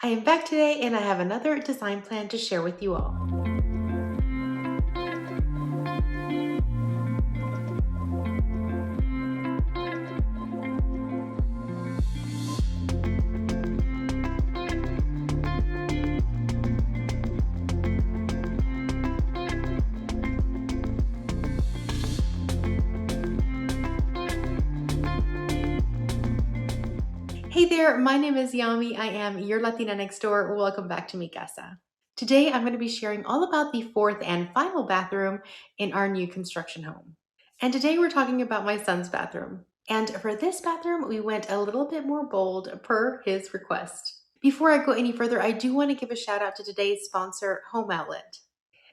I am back today and I have another design plan to share with you all. Hey there, my name is Yami. I am your Latina next door. Welcome back to Mi Casa. Today I'm going to be sharing all about the fourth and final bathroom in our new construction home. And today we're talking about my son's bathroom. And for this bathroom, we went a little bit more bold per his request. Before I go any further, I do want to give a shout out to today's sponsor, Home Outlet.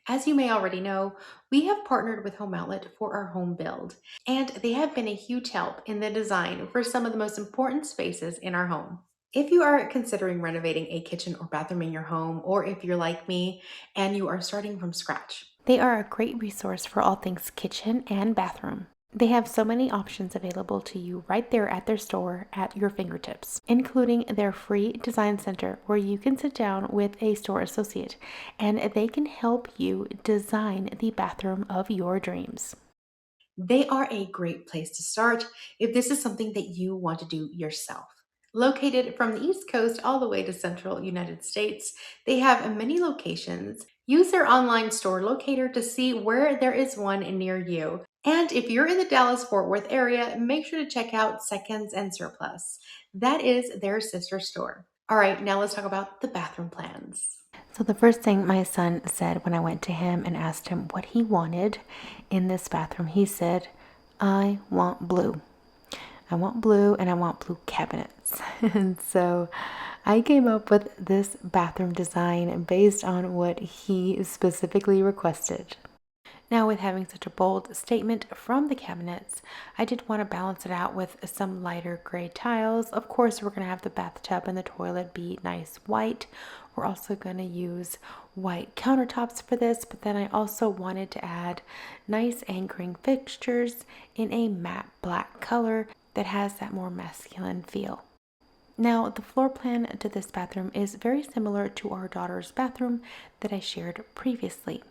As you may already know, we have partnered with Home Outlet for our home build, and they have been a huge help in the design for some of the most important spaces in our home. If you are considering renovating a kitchen or bathroom in your home, or if you're like me and you are starting from scratch, they are a great resource for all things kitchen and bathroom. They have so many options available to you right there at their store at your fingertips, including their free design center where you can sit down with a store associate and they can help you design the bathroom of your dreams. They are a great place to start if this is something that you want to do yourself. Located from the East Coast all the way to Central United States, they have many locations. Use their online store locator to see where there is one near you. And if you're in the Dallas-Fort Worth area, make sure to check out Seconds and Surplus. That is their sister store. All right, now let's talk about the bathroom plans. So the first thing my son said when I went to him and asked him what he wanted in this bathroom, he said, "I want blue. I want blue and I want blue cabinets." And so I came up with this bathroom design based on what he specifically requested. Now, with having such a bold statement from the cabinets, I did want to balance it out with some lighter gray tiles. Of course, we're going to have the bathtub and the toilet be nice white. We're also going to use white countertops for this, but then I also wanted to add nice anchoring fixtures in a matte black color that has that more masculine feel. Now, the floor plan to this bathroom is very similar to our daughter's bathroom that I shared previously.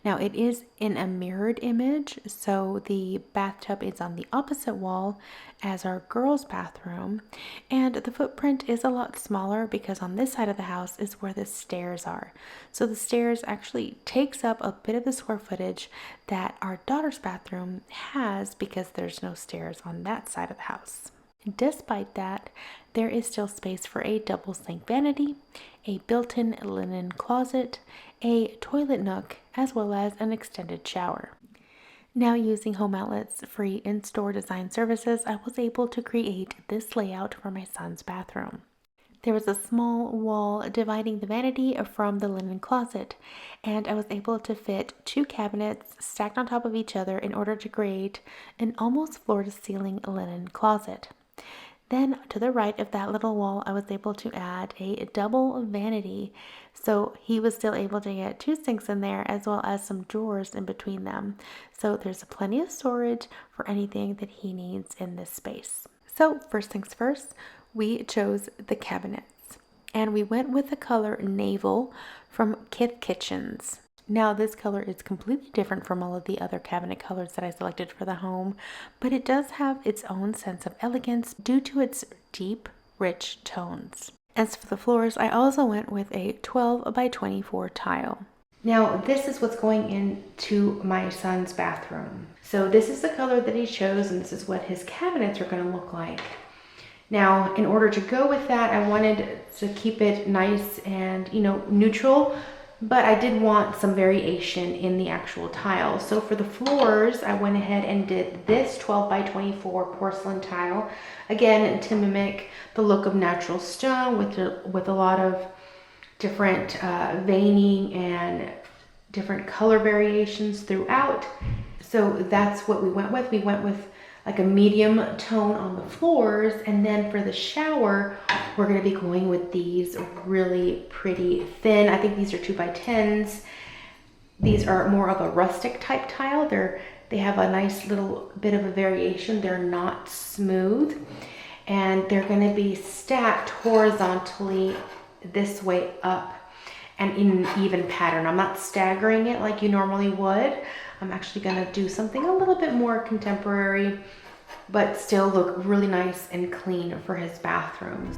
Now, it is in a mirrored image, so the bathtub is on the opposite wall as our girls' bathroom, and the footprint is a lot smaller because on this side of the house is where the stairs are. So the stairs actually takes up a bit of the square footage that our daughter's bathroom has because there's no stairs on that side of the house. Despite that, there is still space for a double sink vanity, a built-in linen closet, a toilet nook, as well as an extended shower. Now, using Home Outlet's free in-store design services, I was able to create this layout for my son's bathroom. There was a small wall dividing the vanity from the linen closet, and I was able to fit two cabinets stacked on top of each other in order to create an almost floor-to-ceiling linen closet. Then to the right of that little wall, I was able to add a double vanity, so he was still able to get two sinks in there as well as some drawers in between them. So there's plenty of storage for anything that he needs in this space. So first things first, we chose the cabinets, and we went with the color Naval from Kith Kitchens. Now, this color is completely different from all of the other cabinet colors that I selected for the home, but it does have its own sense of elegance due to its deep, rich tones. As for the floors, I also went with a 12 by 24 tile. Now, this is what's going into my son's bathroom. So this is the color that he chose, and this is what his cabinets are going to look like. Now, in order to go with that, I wanted to keep it nice and, neutral, but I did want some variation in the actual tile. So for the floors, I went ahead and did this 12 by 24 porcelain tile, again, to mimic the look of natural stone with a lot of different veining and different color variations throughout. So that's what we went with. We went with like a medium tone on the floors, and then for the shower, we're going to be going with these really pretty thin, I think these are 2x10s. These are more of a rustic type tile. They have a nice little bit of a variation. They're not smooth, and they're going to be stacked horizontally this way up and in an even pattern. I'm not staggering it like you normally would. I'm actually gonna do something a little bit more contemporary, but still look really nice and clean for his bathrooms.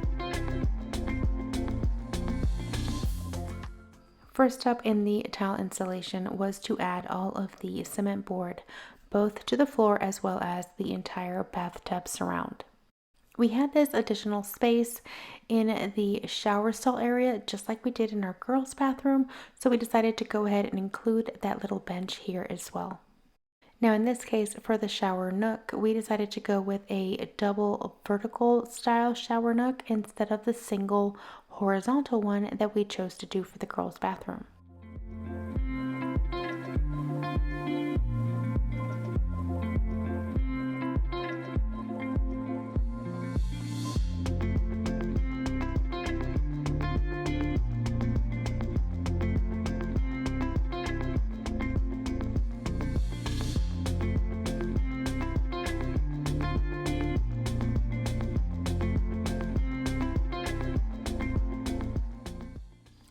First up in the tile installation was to add all of the cement board, both to the floor as well as the entire bathtub surround. We had this additional space in the shower stall area, just like we did in our girls' bathroom, so we decided to go ahead and include that little bench here as well. Now in this case, for the shower nook, we decided to go with a double vertical style shower nook instead of the single horizontal one that we chose to do for the girls' bathroom.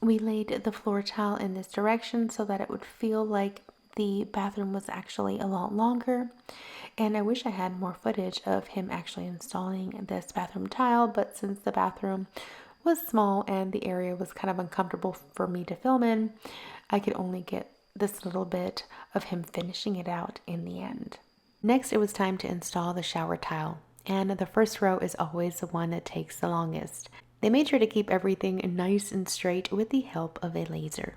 We laid the floor tile in this direction so that it would feel like the bathroom was actually a lot longer. And I wish I had more footage of him actually installing this bathroom tile, but since the bathroom was small and the area was kind of uncomfortable for me to film in, I could only get this little bit of him finishing it out in the end. Next, it was time to install the shower tile, and the first row is always the one that takes the longest. They made sure to keep everything nice and straight with the help of a laser.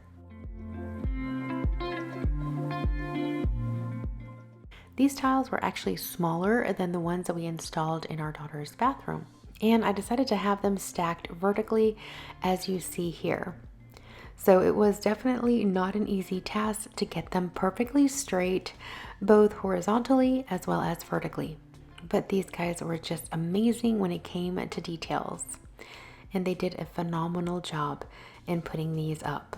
These tiles were actually smaller than the ones that we installed in our daughter's bathroom, and I decided to have them stacked vertically as you see here. So it was definitely not an easy task to get them perfectly straight, both horizontally as well as vertically. But these guys were just amazing when it came to details, and they did a phenomenal job in putting these up.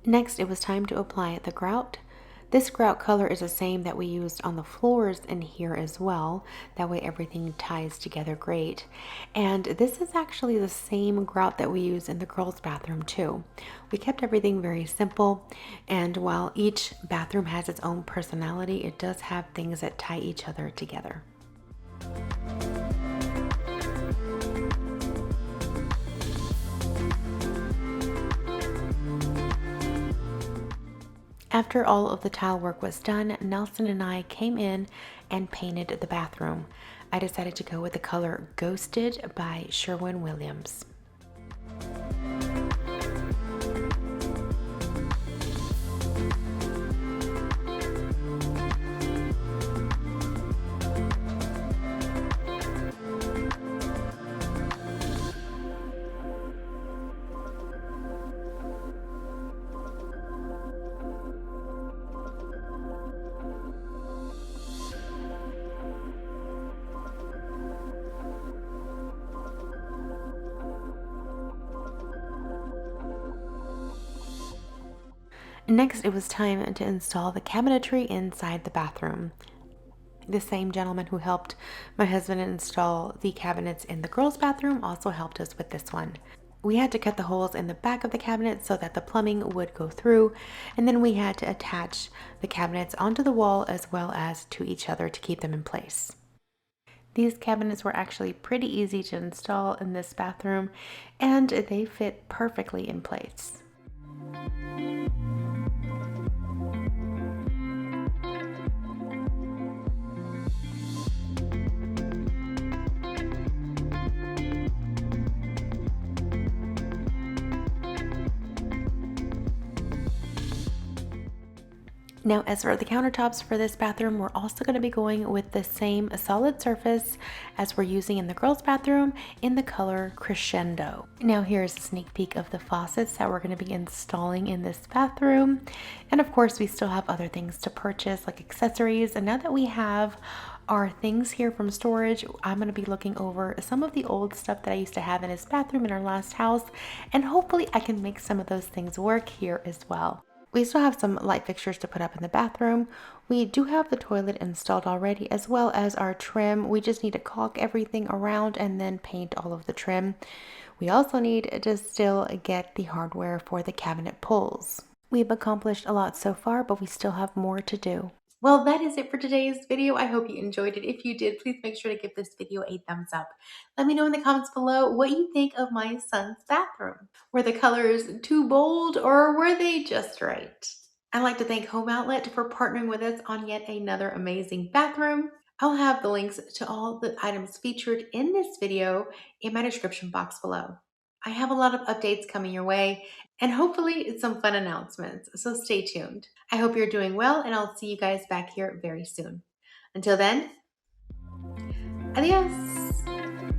Next, it was time to apply the grout. This grout color is the same that we used on the floors in here as well. That way everything ties together great. And this is actually the same grout that we use in the girls' bathroom too. We kept everything very simple, and while each bathroom has its own personality, it does have things that tie each other together. After all of the tile work was done, Nelson and I came in and painted the bathroom. I decided to go with the color Ghosted by Sherwin-Williams. Next, it was time to install the cabinetry inside the bathroom. The same gentleman who helped my husband install the cabinets in the girls' bathroom also helped us with this one. We had to cut the holes in the back of the cabinet so that the plumbing would go through, and then we had to attach the cabinets onto the wall as well as to each other to keep them in place. These cabinets were actually pretty easy to install in this bathroom, and they fit perfectly in place. Now, as for the countertops for this bathroom, we're also going to be going with the same solid surface as we're using in the girls' bathroom in the color Crescendo. Now, here's a sneak peek of the faucets that we're going to be installing in this bathroom. And of course, we still have other things to purchase like accessories. And now that we have our things here from storage, I'm going to be looking over some of the old stuff that I used to have in this bathroom in our last house. And hopefully I can make some of those things work here as well. We still have some light fixtures to put up in the bathroom. We do have the toilet installed already, as well as our trim. We just need to caulk everything around and then paint all of the trim. We also need to still get the hardware for the cabinet pulls. We've accomplished a lot so far, but we still have more to do. Well, that is it for today's video. I hope you enjoyed it. If you did, please make sure to give this video a thumbs up. Let me know in the comments below what you think of my son's bathroom. Were the colors too bold or were they just right? I'd like to thank Home Outlet for partnering with us on yet another amazing bathroom. I'll have the links to all the items featured in this video in my description box below. I have a lot of updates coming your way and hopefully some fun announcements, so stay tuned. I hope you're doing well and I'll see you guys back here very soon. Until then, adios!